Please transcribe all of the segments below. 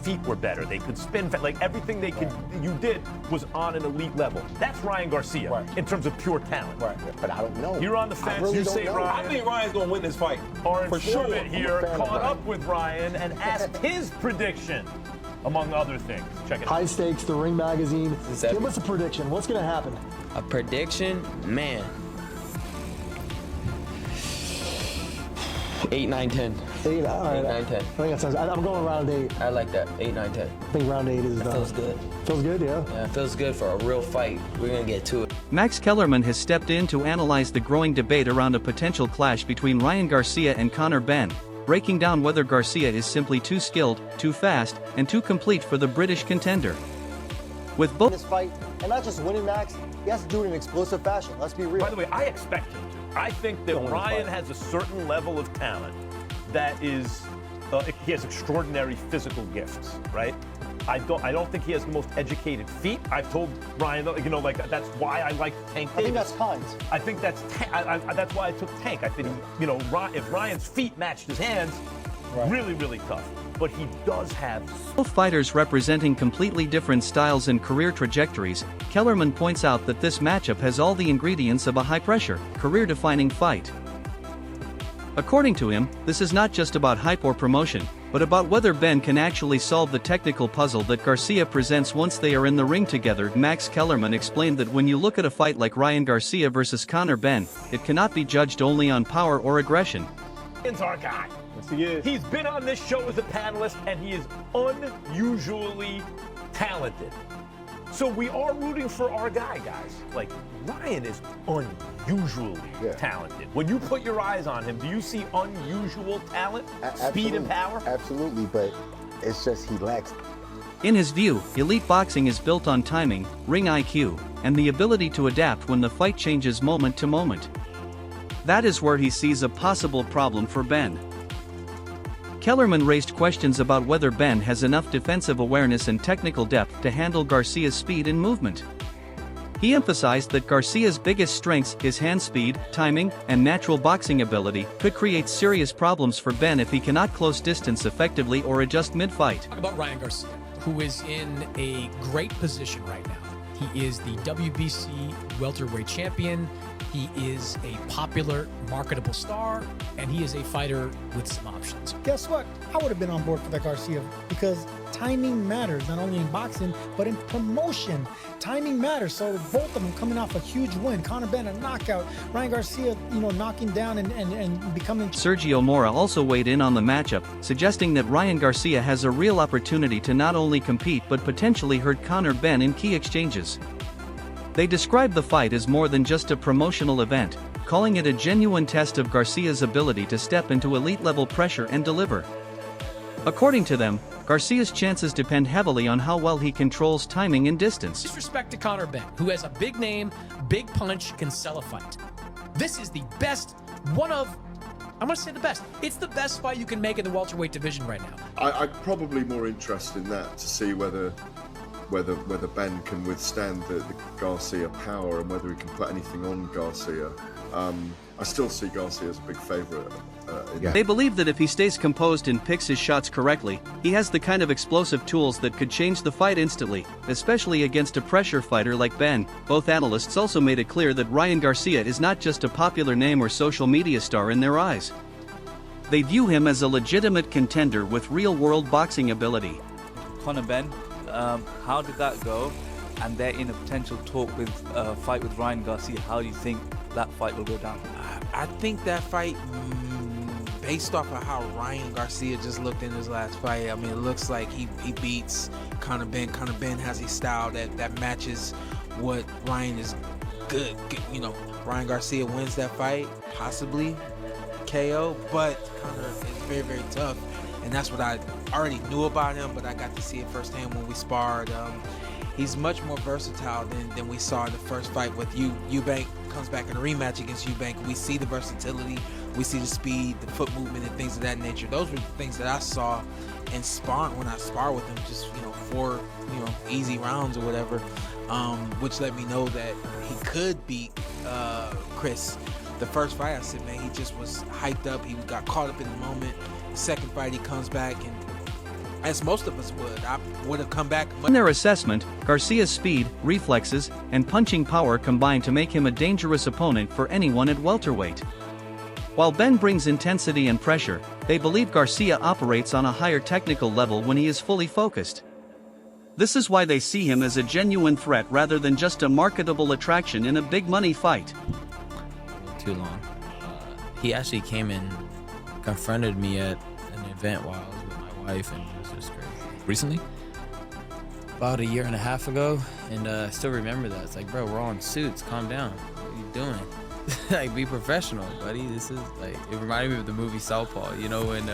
feet were better. They could spin, like everything you did was on an elite level. That's Ryan Garcia in terms of pure talent. Right, but I don't know. You're on the fence. Really you say Ryan. I think Ryan's gonna win this fight. Our for sure. here caught up with Ryan and asked his prediction, among other things. Check it out. High Stakes, the Ring Magazine. Give us a prediction. What's going to happen? A prediction? Man. 8, 9, 10. 8, all right. 8, 9, 10. I think that sounds. I'm going round 8. I like that. 8, 9, 10. I think round 8 is. Feels good. Feels good, yeah. Yeah, it feels good for a real fight. We're gonna get to it. Max Kellerman has stepped in to analyze the growing debate around a potential clash between Ryan Garcia and Conor Benn, breaking down whether Garcia is simply too skilled, too fast, and too complete for the British contender. With both this fight, and not just winning, Max, he has to do it in explosive fashion. Let's be real. By the way, I expect him to. I think that Ryan has a certain level of talent that is, he has extraordinary physical gifts, right? I don't think he has the most educated feet. I've told Ryan, that's why I like Tank Davis. I think that's Hines. I think that's why I took Tank. I think if Ryan's feet matched his hands, really, really tough. But he does have. Both fighters representing completely different styles and career trajectories, Kellerman points out that this matchup has all the ingredients of a high-pressure, career-defining fight. According to him, this is not just about hype or promotion, but about whether Benn can actually solve the technical puzzle that Garcia presents once they are in the ring together. Max Kellerman explained that when you look at a fight like Ryan Garcia versus Conor Benn, it cannot be judged only on power or aggression. Ben's our guy. Yes, he is. He's been on this show as a panelist, and he is unusually talented. So we are rooting for our guy, guys. Like, Ryan is unusually talented. When you put your eyes on him, do you see unusual talent, speed and power? Absolutely, but it's just he lacks. In his view, elite boxing is built on timing, ring IQ, and the ability to adapt when the fight changes moment to moment. That is where he sees a possible problem for Benn. Kellerman raised questions about whether Benn has enough defensive awareness and technical depth to handle Garcia's speed and movement. He emphasized that Garcia's biggest strengths, his hand speed, timing, and natural boxing ability, could create serious problems for Benn if he cannot close distance effectively or adjust mid-fight. Talk about Ryan Garcia, who is in a great position right now. He is the WBC welterweight champion. He is a popular, marketable star, and he is a fighter with some options. Guess what? I would have been on board for that Garcia because timing matters, not only in boxing, but in promotion. Timing matters. So both of them coming off a huge win. Conor Benn, a knockout. Ryan Garcia, knocking down and becoming... Sergio Mora also weighed in on the matchup, suggesting that Ryan Garcia has a real opportunity to not only compete but potentially hurt Conor Benn in key exchanges. They described the fight as more than just a promotional event, calling it a genuine test of Garcia's ability to step into elite-level pressure and deliver. According to them, Garcia's chances depend heavily on how well he controls timing and distance. Disrespect to Conor Benn, who has a big name, big punch, can sell a fight. This is the best, I'm going to say the best. It's the best fight you can make in the welterweight division right now. I'm probably more interested in that to see whether Benn can withstand the Garcia power and whether he can put anything on Garcia. I still see Garcia as a big favourite. They believe that if he stays composed and picks his shots correctly, he has the kind of explosive tools that could change the fight instantly, especially against a pressure fighter like Benn. Both analysts also made it clear that Ryan Garcia is not just a popular name or social media star in their eyes. They view him as a legitimate contender with real-world boxing ability. Conor Benn, how did that go? And they're in a potential talk with fight with Ryan Garcia. How do you think that fight will go down? I think that fight, based off of how Ryan Garcia just looked in his last fight, I mean, it looks like he beats Conor Benn. Conor Benn has a style that matches what Ryan is good. Ryan Garcia wins that fight, possibly KO, but Conor is very, very tough. And that's what I already knew about him, but I got to see it firsthand when we sparred. He's much more versatile than we saw in the first fight with Eubank. Comes back in a rematch against Eubank. We see the versatility, we see the speed, the foot movement, and things of that nature. Those were the things that I saw and when I sparred with him, just 4 easy rounds or whatever, which let me know that he could beat Chris. The first fight, I said, man, he just was hyped up. He got caught up in the moment. The second fight, he comes back, and as most of us would. I would have come back. In their assessment, Garcia's speed, reflexes, and punching power combine to make him a dangerous opponent for anyone at welterweight. While Benn brings intensity and pressure, they believe Garcia operates on a higher technical level when he is fully focused. This is why they see him as a genuine threat rather than just a marketable attraction in a big money fight. Too long. He actually came and confronted me at an event while I was with my wife, and it was just crazy. Recently? About 1.5 years ago, and I still remember that. It's like, bro, we're all in suits. Calm down. What are you doing? Like, be professional, buddy. This is like, it reminded me of the movie Southpaw, you know, when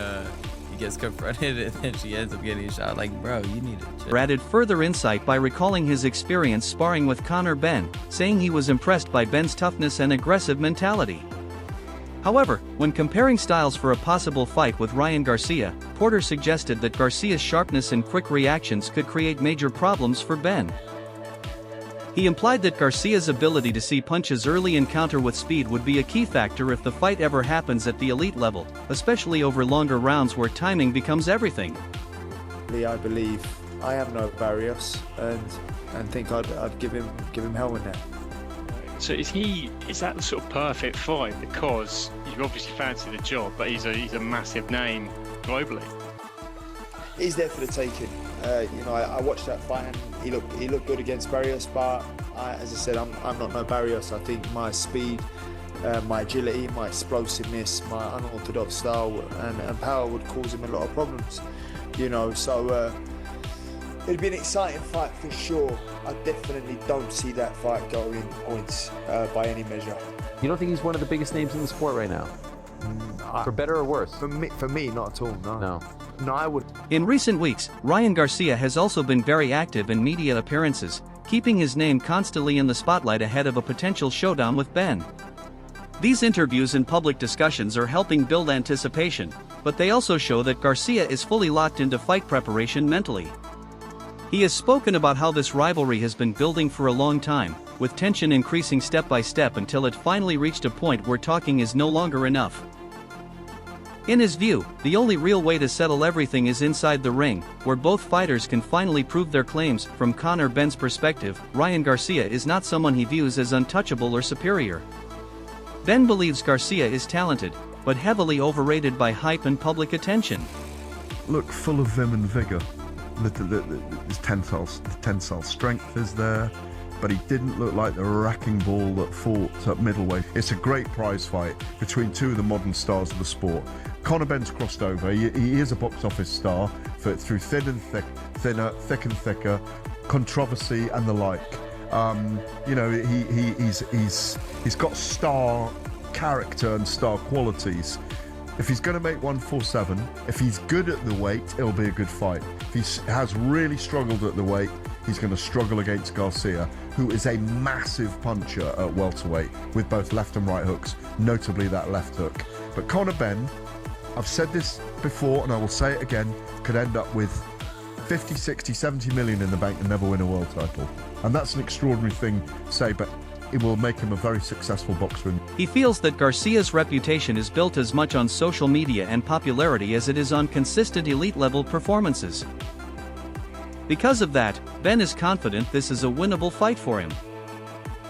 he gets confronted and then she ends up getting shot. Like, bro, you need to chill. Added further insight by recalling his experience sparring with Conor Benn, saying he was impressed by Benn's toughness and aggressive mentality. However, when comparing styles for a possible fight with Ryan Garcia, Porter suggested that Garcia's sharpness and quick reactions could create major problems for Benn. He implied that Garcia's ability to see punches early and counter with speed would be a key factor if the fight ever happens at the elite level, especially over longer rounds where timing becomes everything. I believe I am no Barrios, and think I'd give him hell in there. So is that the sort of perfect fight? Because you obviously fancy the job, but he's a massive name globally. He's there for the taking. I watched that fight and he looked good against Barrios, but as I said, I'm not no Barrios. I think my speed, my agility, my explosiveness, my unorthodox style and power would cause him a lot of problems. So it'd be an exciting fight for sure. I definitely don't see that fight going points by any measure. You don't think he's one of the biggest names in the sport right now? For better or worse? For me, not at all, no. No, I would. In recent weeks, Ryan Garcia has also been very active in media appearances, keeping his name constantly in the spotlight ahead of a potential showdown with Benn. These interviews and public discussions are helping build anticipation, but they also show that Garcia is fully locked into fight preparation mentally. He has spoken about how this rivalry has been building for a long time, with tension increasing step by step until it finally reached a point where talking is no longer enough. In his view, the only real way to settle everything is inside the ring, where both fighters can finally prove their claims. From Conor Benn's perspective, Ryan Garcia is not someone he views as untouchable or superior. Benn believes Garcia is talented, but heavily overrated by hype and public attention. Look, full of vim and vigour. His tensile strength is there, but he didn't look like the wrecking ball that fought at middleweight. It's a great prize fight between two of the modern stars of the sport. Conor Benn's crossed over. He is a box office star through thick and thicker, controversy and the like. He's got star character and star qualities. If he's going to make 147, if he's good at the weight, it'll be a good fight. If he has really struggled at the weight, he's going to struggle against Garcia, who is a massive puncher at welterweight with both left and right hooks, notably that left hook. But Conor Benn, I've said this before and I will say it again, could end up with 50, 60, 70 million in the bank and never win a world title. And that's an extraordinary thing to say, but it will make him a very successful boxer. He feels that Garcia's reputation is built as much on social media and popularity as it is on consistent elite-level performances. Because of that, Benn is confident this is a winnable fight for him.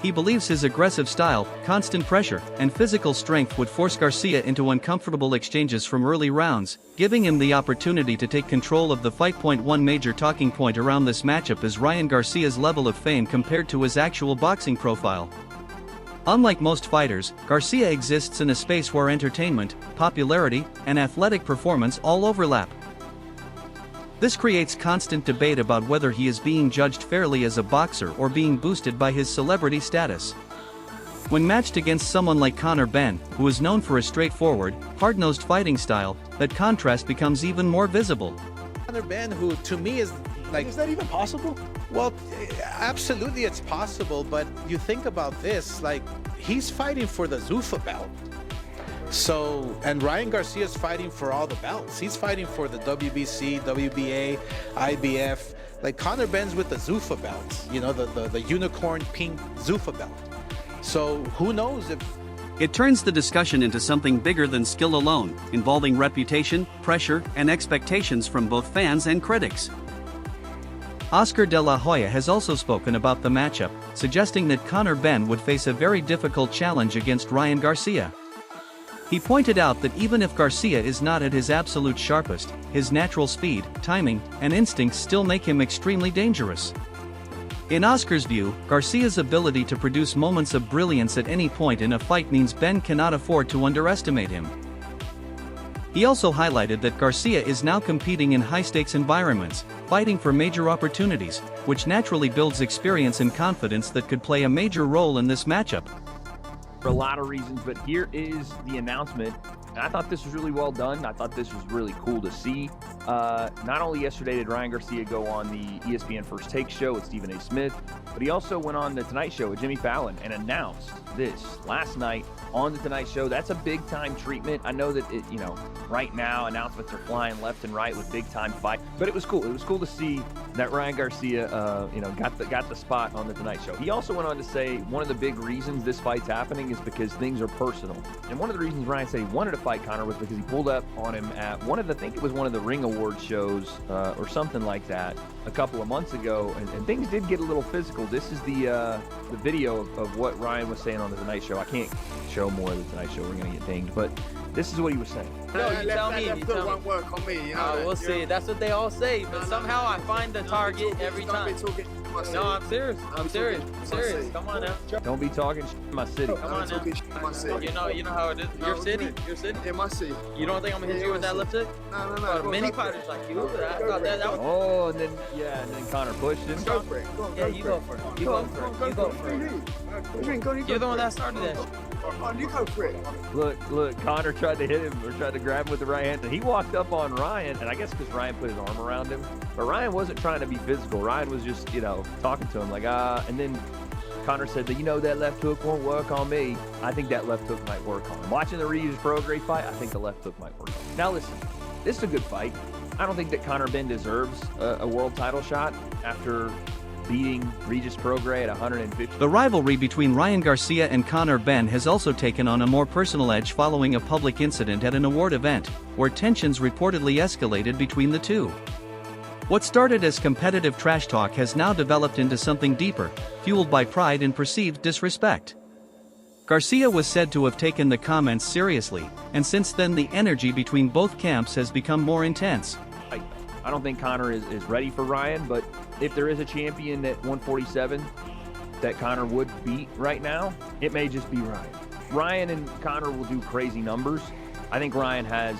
He believes his aggressive style, constant pressure, and physical strength would force Garcia into uncomfortable exchanges from early rounds, giving him the opportunity to take control of the fight. One major talking point around this matchup is Ryan Garcia's level of fame compared to his actual boxing profile. Unlike most fighters, Garcia exists in a space where entertainment, popularity, and athletic performance all overlap. This creates constant debate about whether he is being judged fairly as a boxer or being boosted by his celebrity status. When matched against someone like Conor Benn, who is known for a straightforward, hard-nosed fighting style, that contrast becomes even more visible. Conor Benn, who to me is like... Is that even possible? Well, absolutely it's possible, but you think about this, like, he's fighting for the Zuffa belt. So, and Ryan Garcia's fighting for all the belts. He's fighting for the WBC, WBA, IBF. Like, Conor Benn's with the Zuffa belt, the unicorn pink Zuffa belt. So who knows if It turns the discussion into something bigger than skill alone, involving reputation, pressure, and expectations from both fans and critics. Oscar de la Hoya has also spoken about the matchup, suggesting that Conor Benn would face a very difficult challenge against Ryan Garcia. He pointed out that even if Garcia is not at his absolute sharpest, his natural speed, timing, and instincts still make him extremely dangerous. In Oscar's view, Garcia's ability to produce moments of brilliance at any point in a fight means Benn cannot afford to underestimate him. He also highlighted that Garcia is now competing in high-stakes environments, fighting for major opportunities, which naturally builds experience and confidence that could play a major role in this matchup. For a lot of reasons, but here is the announcement. And I thought this was really well done. I thought this was really cool to see. Not only yesterday did Ryan Garcia go on the ESPN First Take show with Stephen A. Smith, but he also went on the Tonight Show with Jimmy Fallon and announced this last night on the Tonight Show. That's a big time treatment. I know that right now announcements are flying left and right with big time fight, but it was cool. It was cool to see that Ryan Garcia, got the spot on the Tonight Show. He also went on to say one of the big reasons this fight's happening is because things are personal. And one of the reasons Ryan said he wanted to fight Conor was because he pulled up on him at one of the Ring Awards shows or something like that a couple of months ago, and things did get a little physical. This is the video of what Ryan was saying on the Tonight Show. I can't show more of the Tonight Show. We're gonna get dinged, but this is what he was saying. No, you tell me. You tell me. Won't work on me. You know we'll see. That's what they all say, but somehow I find the target every time. No, I'm serious. I'm serious. Come on now. Don't be talking shit in my city. Come on now. You know how it is. Your city. Yeah, my city. You don't think I'm gonna hit you with that lip stick? No. Many fighters like you. I thought that was. Oh, and then Conor pushed him. Go for it. Yeah, you go for it. You go for it. You're the one that started that. You go for it. Look, Conor tried to hit him or tried to grab him with the right hand, and he walked up on Ryan, and I guess because Ryan put his arm around him, but Ryan wasn't trying to be physical. Ryan was just, talking to him like, and then Conor said that, that left hook won't work on me. I think that left hook might work on him. Watching the Regis Prograis fight, I think the left hook might work on him. Now listen, this is a good fight. I don't think that Conor Benn deserves a world title shot after beating Regis Prograis at 150. The rivalry between Ryan Garcia and Conor Benn has also taken on a more personal edge following a public incident at an award event, where tensions reportedly escalated between the two. What started as competitive trash talk has now developed into something deeper, fueled by pride and perceived disrespect. Garcia was said to have taken the comments seriously, and since then the energy between both camps has become more intense. I don't think Conor is ready for Ryan, but if there is a champion at 147 that Conor would beat right now, it may just be Ryan. Ryan and Conor will do crazy numbers. I think Ryan has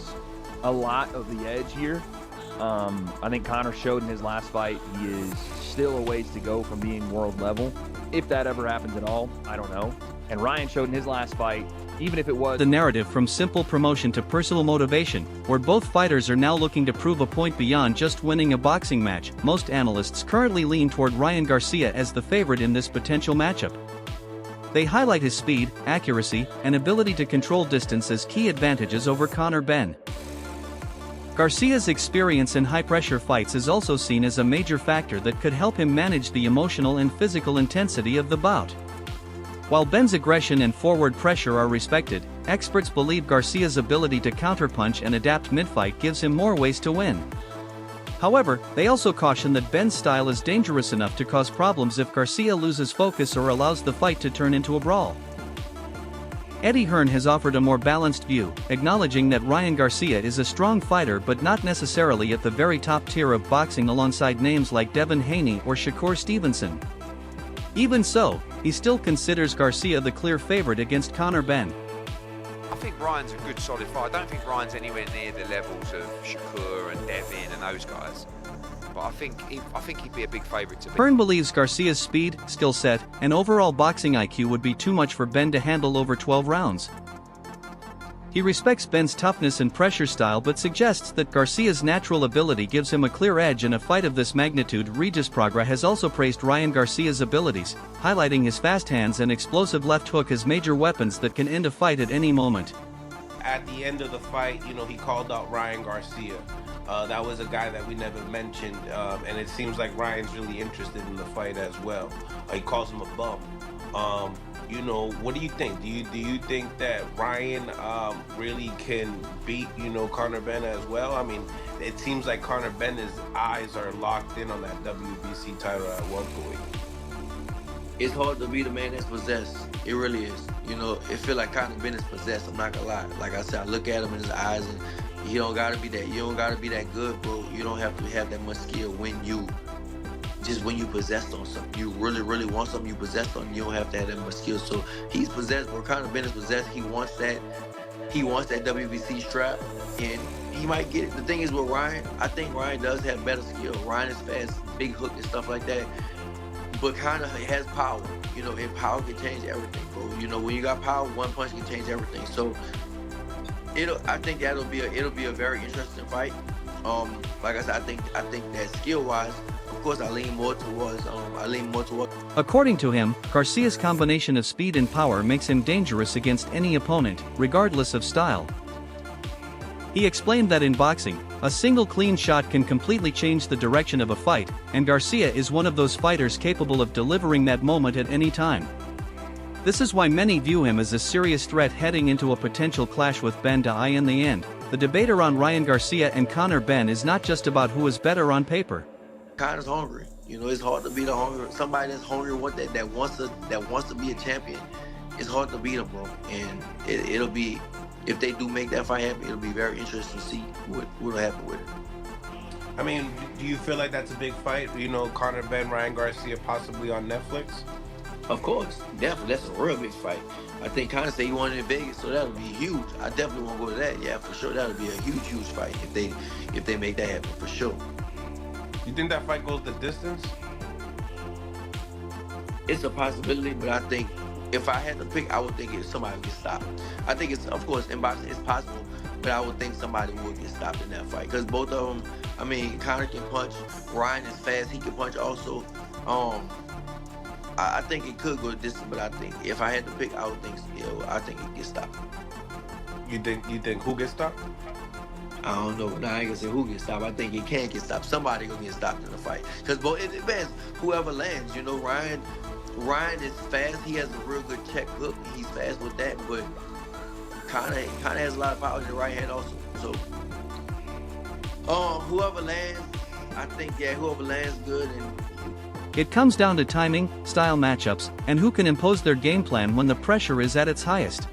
a lot of the edge here. I think Conor showed in his last fight he is still a ways to go from being world level. If that ever happens at all, I don't know. And Ryan showed in his last fight, even if it was the narrative from simple promotion to personal motivation, where both fighters are now looking to prove a point beyond just winning a boxing match. Most analysts currently lean toward Ryan Garcia as the favorite in this potential matchup. They highlight his speed, accuracy, and ability to control distance as key advantages over Conor Benn. Garcia's experience in high-pressure fights is also seen as a major factor that could help him manage the emotional and physical intensity of the bout. While Benn's aggression and forward pressure are respected, experts believe Garcia's ability to counterpunch and adapt mid-fight gives him more ways to win. However, they also caution that Benn's style is dangerous enough to cause problems if Garcia loses focus or allows the fight to turn into a brawl. Eddie Hearn has offered a more balanced view, acknowledging that Ryan Garcia is a strong fighter but not necessarily at the very top tier of boxing alongside names like Devin Haney or Shakur Stevenson. Even so, he still considers Garcia the clear favorite against Conor Benn. I think Ryan's a good solid fighter. I don't think Ryan's anywhere near the levels of Shakur and Devin and those guys. But I think he'd be a big favourite to beat. Hearn believes Garcia's speed, skill set, and overall boxing IQ would be too much for Benn to handle over 12 rounds. He respects Benn's toughness and pressure style but suggests that Garcia's natural ability gives him a clear edge in a fight of this magnitude. Regis Prograis has also praised Ryan Garcia's abilities, highlighting his fast hands and explosive left hook as major weapons that can end a fight at any moment. At the end of the fight, he called out Ryan Garcia. That was a guy that we never mentioned, and it seems like Ryan's really interested in the fight as well. He calls him a bum. you know, what do you think? Do you think that Ryan really can beat, you know, Conor Benn as well? I mean, it seems like Conor Benn's eyes are locked in on that WBC title at welterweight. It's hard to beat a man that's possessed. It really is. You know, it feel like Conor Benn is possessed. I'm not gonna lie. Like I said, I look at him in his eyes, and you don't gotta be that. You don't gotta be that good, bro. You don't have to have that much skill when you possessed on something. You really want something, you possessed on. You don't have to have that much skill. So he's possessed, bro. Conor Benn is possessed. He wants that. He wants that WBC strap, and he might get it. The thing is with Ryan, I think Ryan does have better skill. Ryan is fast, big hook and stuff like that. But Conor has power, you know, and power can change everything, bro. You know, when you got power, one punch can change everything. So I think it'll be a very interesting fight. Like I said, I think that skill-wise, of course, I lean more towards. According to him, Garcia's combination of speed and power makes him dangerous against any opponent, regardless of style. He explained that in boxing, a single clean shot can completely change the direction of a fight, and Garcia is one of those fighters capable of delivering that moment at any time. This is why many view him as a serious threat heading into a potential clash with Benn in the end. The debate around Ryan Garcia and Conor Benn is not just about who is better on paper. Conor's hungry. You know, it's hard to beat somebody that's hungry, that wants to be a champion. It's hard to beat him, bro. And it'll be, if they do make that fight happen, it'll be very interesting to see what'll happen with it. I mean, do you feel like that's a big fight? You know, Conor Benn, Ryan Garcia possibly on Netflix? Of course, definitely. That's a real big fight. I think Conor said he wanted in Vegas, so that'll be huge. I definitely want to go to that. Yeah, for sure. That'll be a huge fight if they make that happen, for sure. You think that fight goes the distance? It's a possibility, but I think if I had to pick, I would think somebody would get stopped. I think it's, of course, in boxing it's possible, but I would think somebody would get stopped in that fight. Because both of them, I mean, Conor can punch, Ryan is fast, he can punch also. I think it could go the distance, but I think if I had to pick, I would think, I think it gets stopped. You think who gets stopped? I don't know. Now I ain't gonna say who gets stopped. I think it can get stopped. Somebody gonna get stopped in the fight. Because it depends. Whoever lands, you know, Ryan is fast. He has a real good check hook. He's fast with that. But Conor has a lot of power in the right hand also. So whoever lands, I think whoever lands good. And it comes down to timing, style matchups, and who can impose their game plan when the pressure is at its highest.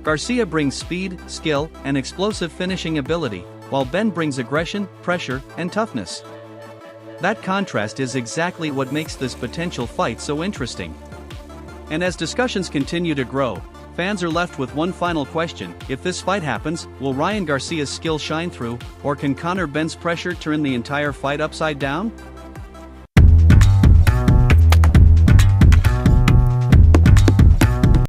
Garcia brings speed, skill, and explosive finishing ability, while Benn brings aggression, pressure, and toughness. That contrast is exactly what makes this potential fight so interesting. And as discussions continue to grow, fans are left with one final question: if this fight happens, will Ryan Garcia's skill shine through, or can Conor Benn's pressure turn the entire fight upside down?